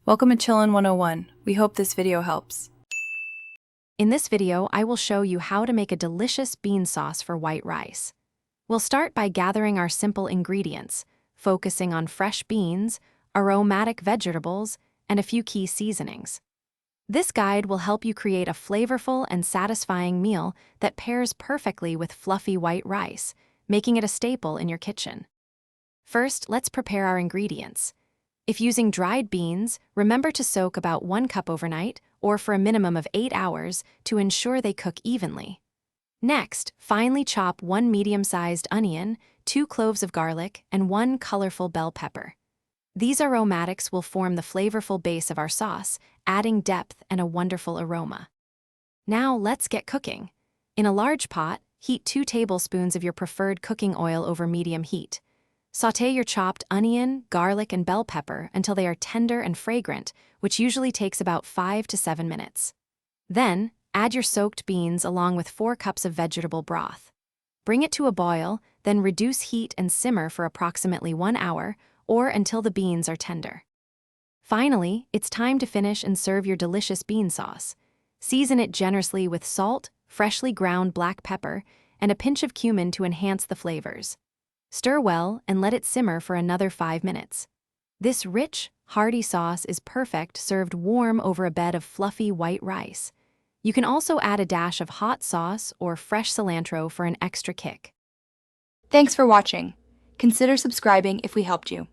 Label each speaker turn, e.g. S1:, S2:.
S1: Welcome to Chillin' 101. We hope this video helps.
S2: In this video, I will show you how to make a delicious bean sauce for white rice. We'll start by gathering our simple ingredients, focusing on fresh beans, aromatic vegetables, and a few key seasonings. This guide will help you create a flavorful and satisfying meal that pairs perfectly with fluffy white rice, making it a staple in your kitchen. First, let's prepare our ingredients. If using dried beans, remember to soak about 1 cup overnight or for a minimum of 8 hours to ensure they cook evenly. Next, finely chop 1 medium-sized onion, 2 cloves of garlic, and 1 colorful bell pepper. These aromatics will form the flavorful base of our sauce, adding depth and a wonderful aroma. Now let's get cooking. In a large pot, heat 2 tablespoons of your preferred cooking oil over medium heat. Sauté your chopped onion, garlic, and bell pepper until they are tender and fragrant, which usually takes about 5 to 7 minutes. Then, add your soaked beans along with 4 cups of vegetable broth. Bring it to a boil, then reduce heat and simmer for approximately 1 hour or until the beans are tender. Finally, it's time to finish and serve your delicious bean sauce. Season it generously with salt, freshly ground black pepper, and a pinch of cumin to enhance the flavors. Stir well and let it simmer for another 5 minutes. This rich, hearty sauce is perfect served warm over a bed of fluffy white rice. You can also add a dash of hot sauce or fresh cilantro for an extra kick.
S3: Thanks for watching. Consider subscribing if we helped you.